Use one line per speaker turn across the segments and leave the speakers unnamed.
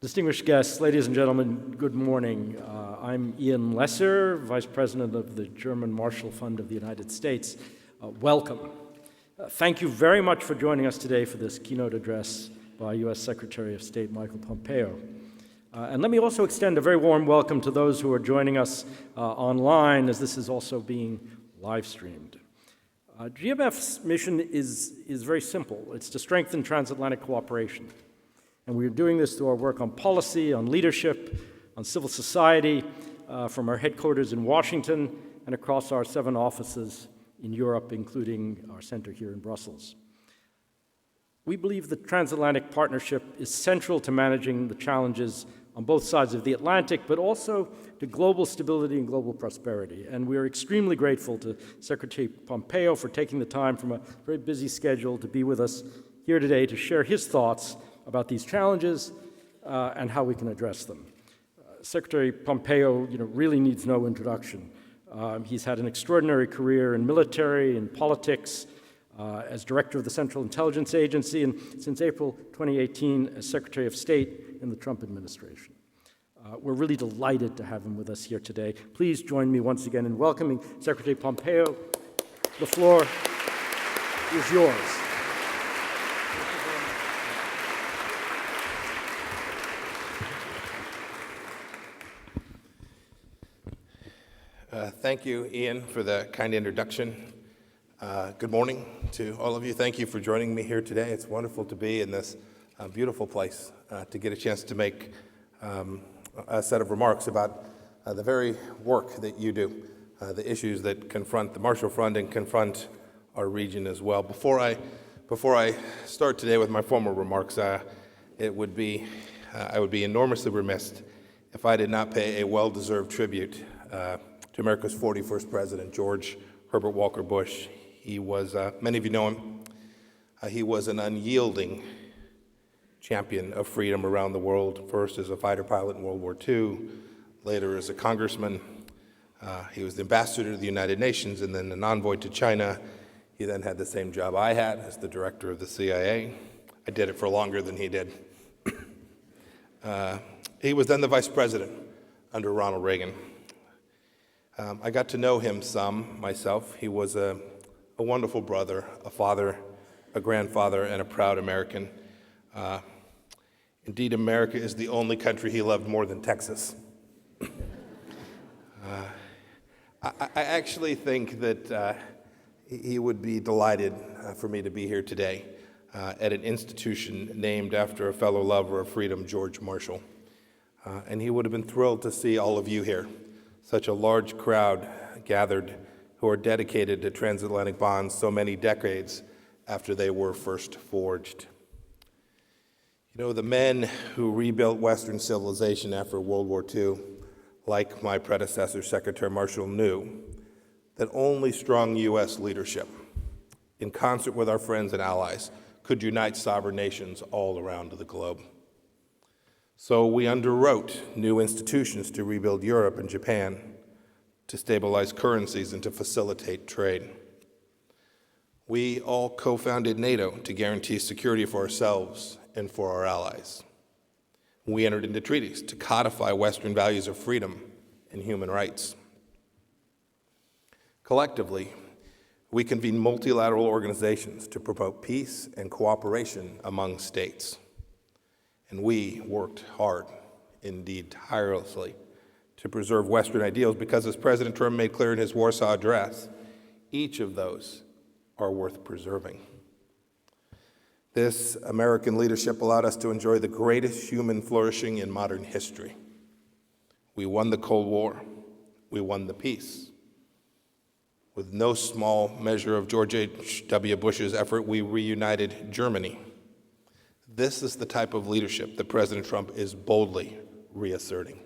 Distinguished guests, ladies and gentlemen, good morning. I'm Ian Lesser, Vice President of the German Marshall Fund of the United States. Welcome. Thank you very much for joining us today for this keynote address by U.S. Secretary of State Michael Pompeo. And let me also extend a very warm welcome to those who are joining us online, as this is also being live streamed. GMF's mission is very simple. It's to strengthen transatlantic cooperation. And we are doing this through our work on policy, on leadership, on civil society, from our headquarters in Washington and across our 7 offices in Europe, including our center here in Brussels. We believe the transatlantic partnership is central to managing the challenges on both sides of the Atlantic, but also to global stability and global prosperity. And we are extremely grateful to Secretary Pompeo for taking the time from a very busy schedule to be with us here today to share his thoughts about these challenges and how we can address them. Secretary Pompeo, really needs no introduction. He's had an extraordinary career in military and politics, as Director of the Central Intelligence Agency, and since April 2018 as Secretary of State in the Trump administration. We're really delighted to have him with us here today. Please join me once again in welcoming Secretary Pompeo. The floor is yours.
Thank you, Ian, for the kind introduction. Good morning to all of you. Thank you for joining me here today. It's wonderful to be in this beautiful place to get a chance to make a set of remarks about the very work that you do, the issues that confront the Marshall Fund and confront our region as well. Before I start today with my formal remarks, I would be enormously remiss if I did not pay a well-deserved tribute to America's 41st President, George Herbert Walker Bush. He was, many of you know him, he was an unyielding champion of freedom around the world, first as a fighter pilot in World War II, later as a congressman. He was the ambassador to the United Nations and then an envoy to China. He then had the same job I had as the director of the CIA. I did it for longer than he did. He was then the vice president under Ronald Reagan. I got to know him some myself. He was a wonderful brother, a father, a grandfather, and a proud American. Indeed, America is the only country he loved more than Texas. I actually think that he would be delighted for me to be here today at an institution named after a fellow lover of freedom, George Marshall. And he would have been thrilled to see all of you here. Such a large crowd gathered who are dedicated to transatlantic bonds so many decades after they were first forged. The men who rebuilt Western civilization after World War II, like my predecessor, Secretary Marshall, knew that only strong U.S. leadership, in concert with our friends and allies, could unite sovereign nations all around the globe. So we underwrote new institutions to rebuild Europe and Japan, to stabilize currencies and to facilitate trade. We all co-founded NATO to guarantee security for ourselves and for our allies. We entered into treaties to codify Western values of freedom and human rights. Collectively, we convened multilateral organizations to promote peace and cooperation among states. And we worked hard, indeed tirelessly, to preserve Western ideals because, as President Trump made clear in his Warsaw Address, each of those are worth preserving. This American leadership allowed us to enjoy the greatest human flourishing in modern history. We won the Cold War. We won the peace. With no small measure of George H.W. Bush's effort, we reunited Germany. This is the type of leadership that President Trump is boldly reasserting.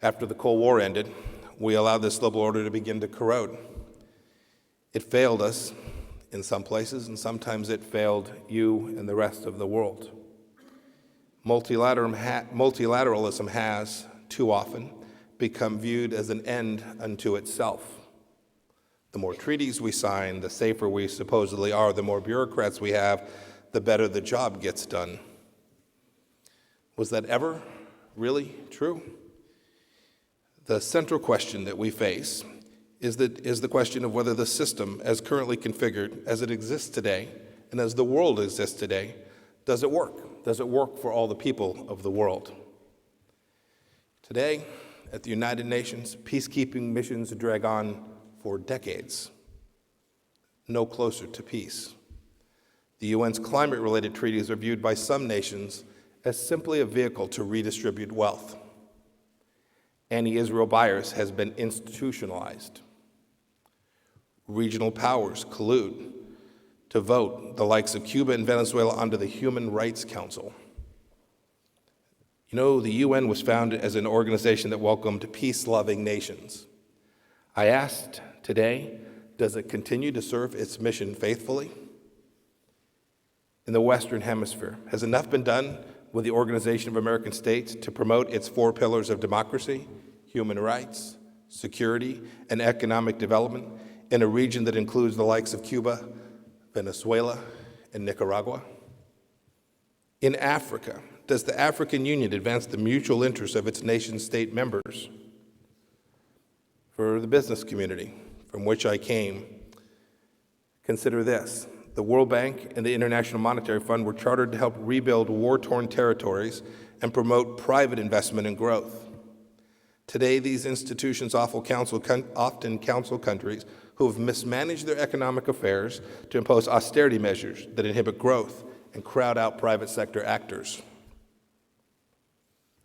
After the Cold War ended, we allowed this global order to begin to corrode. It failed us in some places, and sometimes it failed you and the rest of the world. Multilateralism has, too often, become viewed as an end unto itself. The more treaties we sign, the safer we supposedly are. The more bureaucrats we have, the better the job gets done. Was that ever really true? The central question that we face is the question of whether the system, as currently configured, as it exists today, and as the world exists today, does it work? Does it work for all the people of the world? Today, at the United Nations, peacekeeping missions drag on for decades, no closer to peace. The UN's climate-related treaties are viewed by some nations as simply a vehicle to redistribute wealth. Anti-Israel bias has been institutionalized. Regional powers collude to vote the likes of Cuba and Venezuela onto the Human Rights Council. You know, the UN was founded as an organization that welcomed peace-loving nations. I asked today, does it continue to serve its mission faithfully? In the Western Hemisphere, has enough been done with the Organization of American States to promote its 4 pillars of democracy, human rights, security, and economic development in a region that includes the likes of Cuba, Venezuela, and Nicaragua? In Africa, does the African Union advance the mutual interests of its nation-state members? For the business community from which I came, consider this. The World Bank and the International Monetary Fund were chartered to help rebuild war-torn territories and promote private investment and growth. Today, these institutions often counsel countries who have mismanaged their economic affairs to impose austerity measures that inhibit growth and crowd out private sector actors.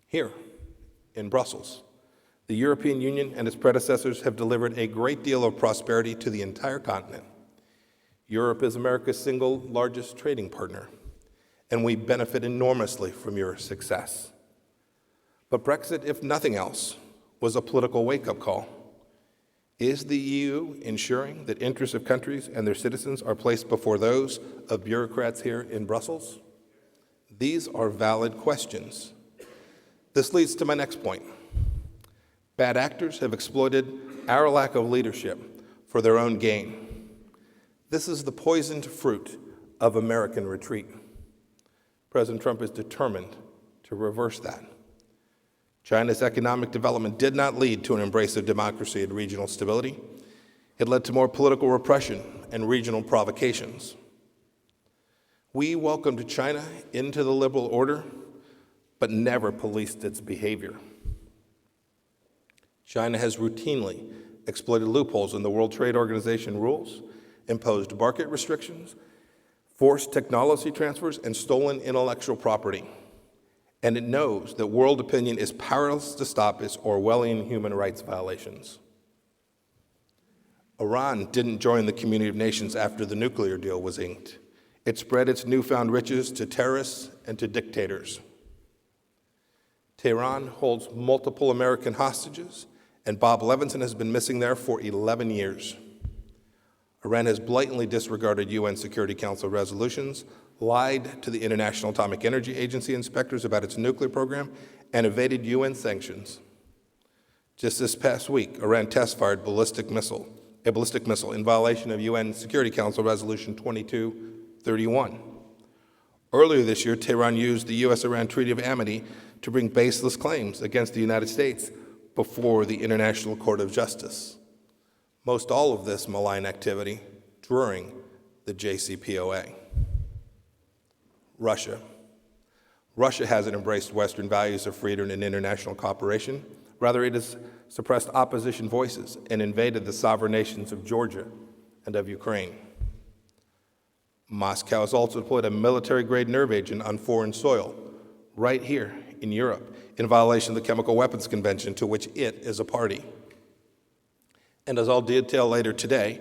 Here, in Brussels, the European Union and its predecessors have delivered a great deal of prosperity to the entire continent. Europe is America's single largest trading partner, and we benefit enormously from your success. But Brexit, if nothing else, was a political wake-up call. Is the EU ensuring that interests of countries and their citizens are placed before those of bureaucrats here in Brussels? These are valid questions. This leads to my next point. Bad actors have exploited our lack of leadership for their own gain. This is the poisoned fruit of American retreat. President Trump is determined to reverse that. China's economic development did not lead to an embrace of democracy and regional stability. It led to more political repression and regional provocations. We welcomed China into the liberal order, but never policed its behavior. China has routinely exploited loopholes in the World Trade Organization rules, imposed market restrictions, forced technology transfers, and stolen intellectual property. And it knows that world opinion is powerless to stop its Orwellian human rights violations. Iran didn't join the community of nations after the nuclear deal was inked. It spread its newfound riches to terrorists and to dictators. Tehran holds multiple American hostages, and Bob Levinson has been missing there for 11 years. Iran has blatantly disregarded UN Security Council resolutions, lied to the International Atomic Energy Agency inspectors about its nuclear program, and evaded UN sanctions. Just this past week, Iran test-fired a ballistic missile in violation of UN Security Council Resolution 2231. Earlier this year, Tehran used the U.S.-Iran Treaty of Amity to bring baseless claims against the United States before the International Court of Justice. Most all of this malign activity during the JCPOA. Russia. Russia hasn't embraced Western values of freedom and international cooperation. Rather, it has suppressed opposition voices and invaded the sovereign nations of Georgia and of Ukraine. Moscow has also deployed a military-grade nerve agent on foreign soil, right here in Europe, in violation of the Chemical Weapons Convention, to which it is a party. And as I'll detail later today,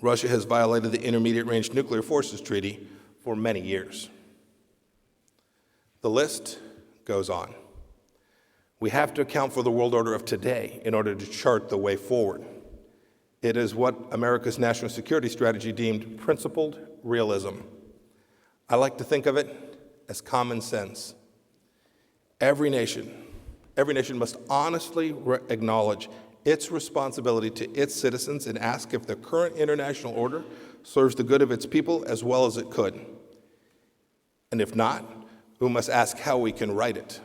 Russia has violated the Intermediate Range Nuclear Forces Treaty for many years. The list goes on. We have to account for the world order of today in order to chart the way forward. It is what America's national security strategy deemed principled realism. I like to think of it as common sense. Every nation must honestly acknowledge its responsibility to its citizens and ask if the current international order serves the good of its people as well as it could. And if not, we must ask how we can right it.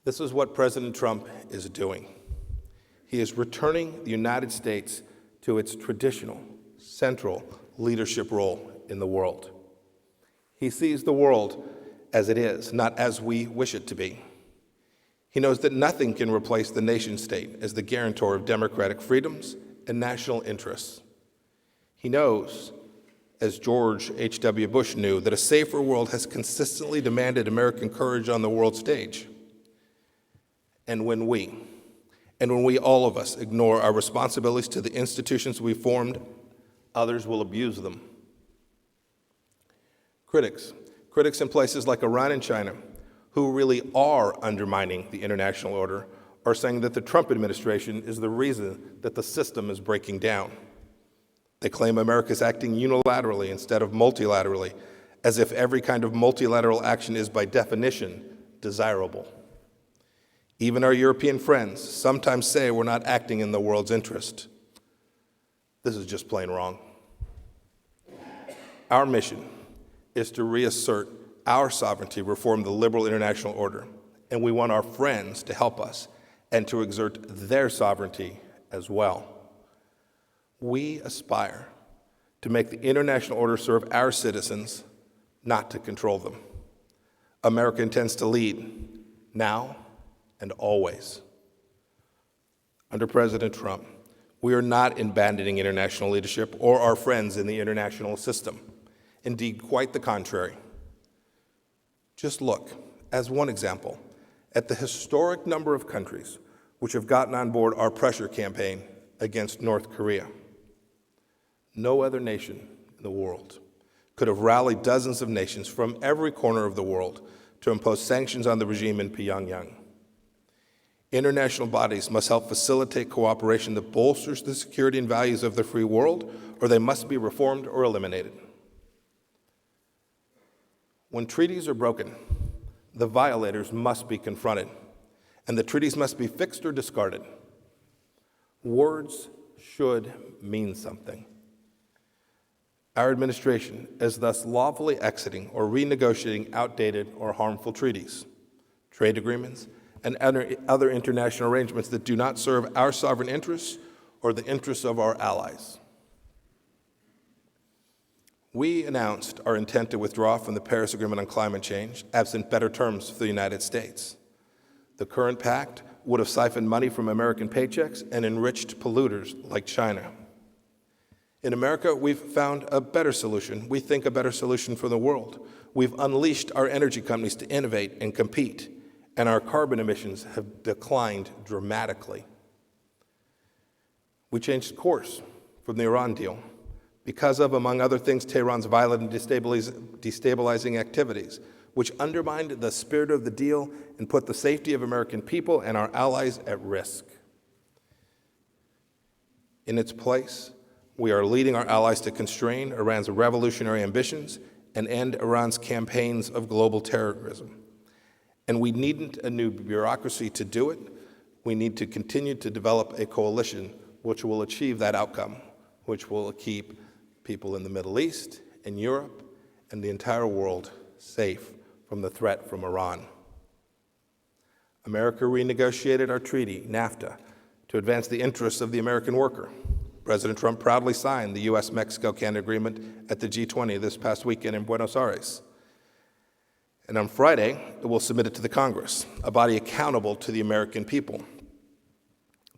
This is what President Trump is doing. He is returning the United States to its traditional, central leadership role in the world. He sees the world as it is, not as we wish it to be. He knows that nothing can replace the nation-state as the guarantor of democratic freedoms and national interests. He knows, as George H.W. Bush knew, that a safer world has consistently demanded American courage on the world stage. And when we, all of us, ignore our responsibilities to the institutions we formed, others will abuse them. Critics in places like Iran and China, who really are undermining the international order, are saying that the Trump administration is the reason that the system is breaking down. They claim America is acting unilaterally instead of multilaterally, as if every kind of multilateral action is by definition desirable. Even our European friends sometimes say we're not acting in the world's interest. This is just plain wrong. Our mission is to reassert our sovereignty, reform the liberal international order, and we want our friends to help us and to exert their sovereignty as well. We aspire to make the international order serve our citizens, not to control them. America intends to lead now and always. Under President Trump, we are not abandoning international leadership or our friends in the international system. Indeed, quite the contrary. Just look, as one example, at the historic number of countries which have gotten on board our pressure campaign against North Korea. No other nation in the world could have rallied dozens of nations from every corner of the world to impose sanctions on the regime in Pyongyang. International bodies must help facilitate cooperation that bolsters the security and values of the free world, or they must be reformed or eliminated. When treaties are broken, the violators must be confronted, and the treaties must be fixed or discarded. Words should mean something. Our administration is thus lawfully exiting or renegotiating outdated or harmful treaties, trade agreements, and other international arrangements that do not serve our sovereign interests or the interests of our allies. We announced our intent to withdraw from the Paris Agreement on climate change, absent better terms for the United States. The current pact would have siphoned money from American paychecks and enriched polluters like China. In America, we've found a better solution. We think a better solution for the world. We've unleashed our energy companies to innovate and compete, and our carbon emissions have declined dramatically. We changed course from the Iran deal because of, among other things, Tehran's violent and destabilizing activities, which undermined the spirit of the deal and put the safety of American people and our allies at risk. In its place, we are leading our allies to constrain Iran's revolutionary ambitions and end Iran's campaigns of global terrorism. And we needn't a new bureaucracy to do it. We need to continue to develop a coalition which will achieve that outcome, which will keep people in the Middle East, in Europe, and the entire world safe from the threat from Iran. America renegotiated our treaty, NAFTA, to advance the interests of the American worker. President Trump proudly signed the U.S.-Mexico-Canada agreement at the G20 this past weekend in Buenos Aires. And on Friday, it will submit it to the Congress, a body accountable to the American people.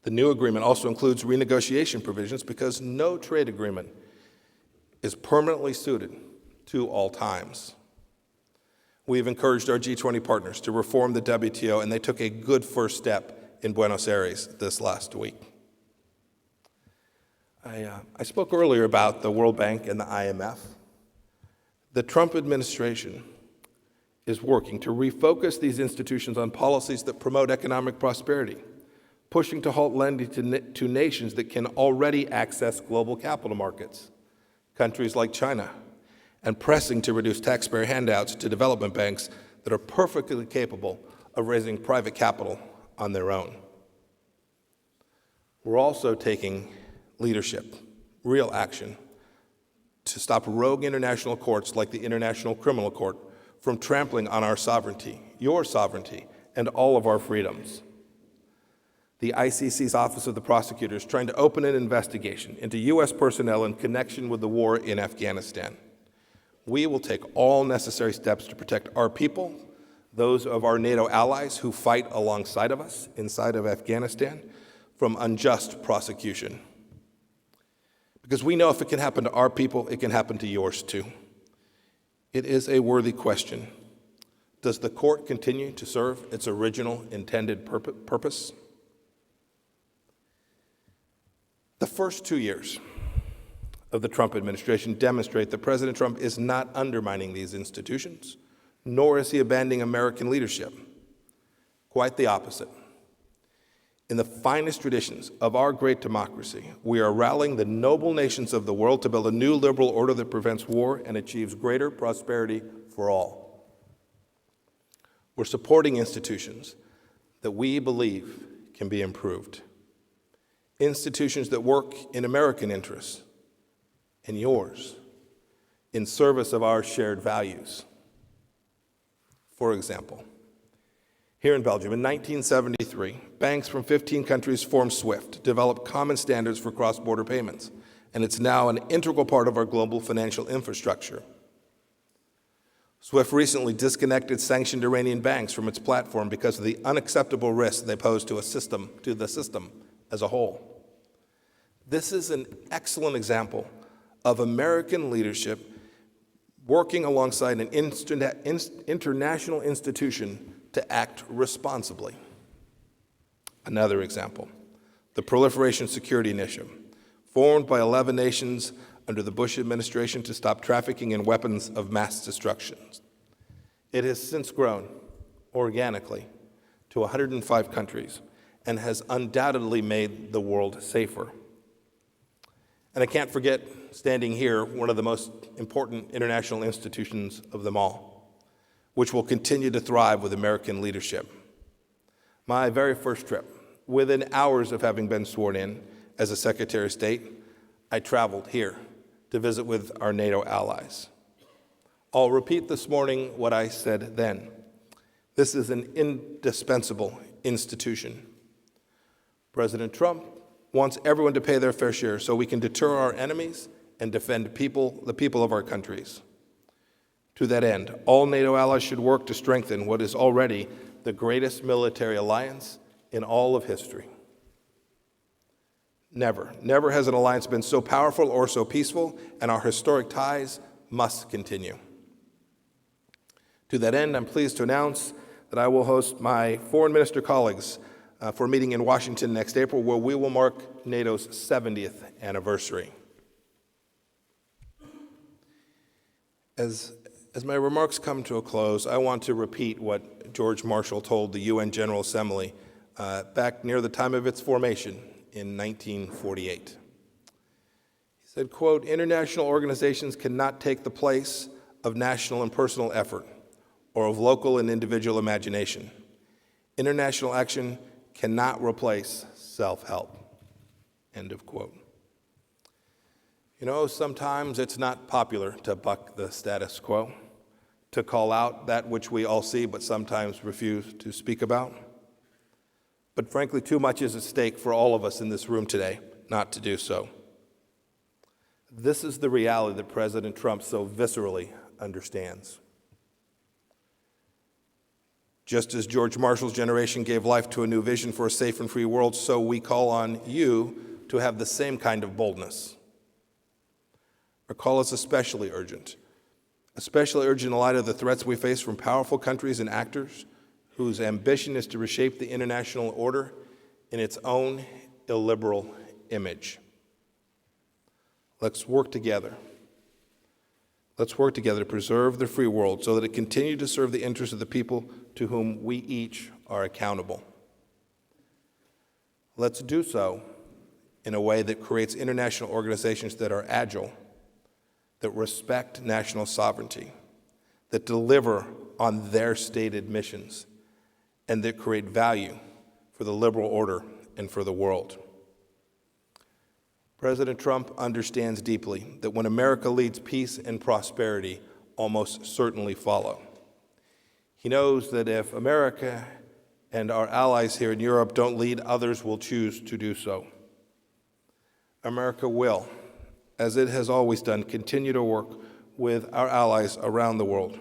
The new agreement also includes renegotiation provisions because no trade agreement is permanently suited to all times. We've encouraged our G20 partners to reform the WTO, and they took a good first step in Buenos Aires this last week. I spoke earlier about the World Bank and the IMF. The Trump administration is working to refocus these institutions on policies that promote economic prosperity, pushing to halt lending to nations that can already access global capital markets, countries like China, and pressing to reduce taxpayer handouts to development banks that are perfectly capable of raising private capital on their own. We're also taking leadership, real action, to stop rogue international courts like the International Criminal Court from trampling on our sovereignty, your sovereignty, and all of our freedoms. The ICC's Office of the Prosecutor is trying to open an investigation into U.S. personnel in connection with the war in Afghanistan. We will take all necessary steps to protect our people, those of our NATO allies who fight alongside of us inside of Afghanistan, from unjust prosecution. Because we know if it can happen to our people, it can happen to yours too. It is a worthy question. Does the court continue to serve its original intended purpose? The first 2 years of the Trump administration demonstrate that President Trump is not undermining these institutions, nor is he abandoning American leadership. Quite the opposite. In the finest traditions of our great democracy, we are rallying the noble nations of the world to build a new liberal order that prevents war and achieves greater prosperity for all. We're supporting institutions that we believe can be improved. Institutions that work in American interests and yours, in service of our shared values. For example, here in Belgium, in 1973, banks from 15 countries formed SWIFT, developed common standards for cross-border payments, and it's now an integral part of our global financial infrastructure. SWIFT recently disconnected sanctioned Iranian banks from its platform because of the unacceptable risks they pose to the system as a whole. This is an excellent example of American leadership working alongside an international institution to act responsibly. Another example, the Proliferation Security Initiative, formed by 11 nations under the Bush administration to stop trafficking in weapons of mass destruction. It has since grown organically to 105 countries and has undoubtedly made the world safer. And I can't forget, standing here, one of the most important international institutions of them all, which will continue to thrive with American leadership. My very first trip, within hours of having been sworn in as a Secretary of State, I traveled here to visit with our NATO allies. I'll repeat this morning what I said then. This is an indispensable institution. President Trump wants everyone to pay their fair share so we can deter our enemies and defend the people of our countries. To that end, all NATO allies should work to strengthen what is already the greatest military alliance in all of history. Never has an alliance been so powerful or so peaceful, and our historic ties must continue. To that end, I'm pleased to announce that I will host my foreign minister colleagues for a meeting in Washington next April, where we will mark NATO's 70th anniversary. As my remarks come to a close, I want to repeat what George Marshall told the UN General Assembly back near the time of its formation in 1948. He said, quote, "International organizations cannot take the place of national and personal effort or of local and individual imagination. International action cannot replace self-help," end of quote. You know, sometimes it's not popular to buck the status quo, to call out that which we all see but sometimes refuse to speak about. But frankly, too much is at stake for all of us in this room today not to do so. This is the reality that President Trump so viscerally understands. Just as George Marshall's generation gave life to a new vision for a safe and free world, so we call on you to have the same kind of boldness. Our call is especially urgent in light of the threats we face from powerful countries and actors whose ambition is to reshape the international order in its own illiberal image. Let's work together. Let's work together to preserve the free world so that it continue to serve the interests of the people to whom we each are accountable. Let's do so in a way that creates international organizations that are agile, that respect national sovereignty, that deliver on their stated missions, and that create value for the liberal order and for the world. President Trump understands deeply that when America leads, peace and prosperity almost certainly follow. He knows that if America and our allies here in Europe don't lead, others will choose to do so. America will, as it has always done, continue to work with our allies around the world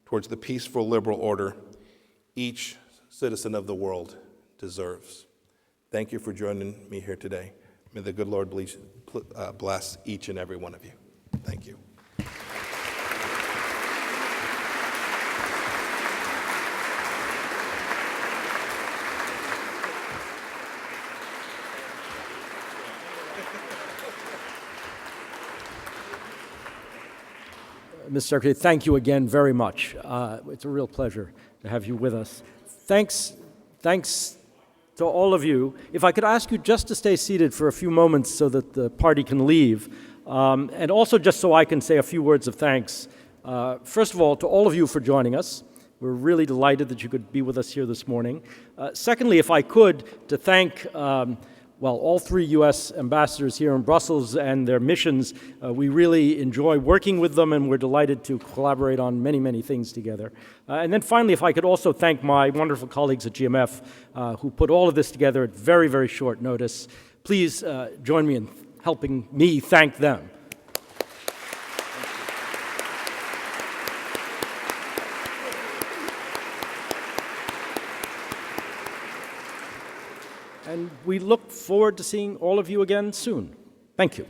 towards the peaceful liberal order each citizen of the world deserves. Thank you for joining me here today. May the good Lord bless each and every one of you. Thank you.
Mr. Secretary, thank you again very much. It's a real pleasure to have you with us. Thanks to all of you. If I could ask you just to stay seated for a few moments so that the party can leave, and also just so I can say a few words of thanks. First of all, to all of you for joining us. We're really delighted that you could be with us here this morning. Secondly, if I could, to thank all three U.S. ambassadors here in Brussels and their missions. We really enjoy working with them, and we're delighted to collaborate on many, many things together. And then finally, if I could also thank my wonderful colleagues at GMF who put all of this together at very, very short notice. Please join me in helping me thank them. And we look forward to seeing all of you again soon. Thank you.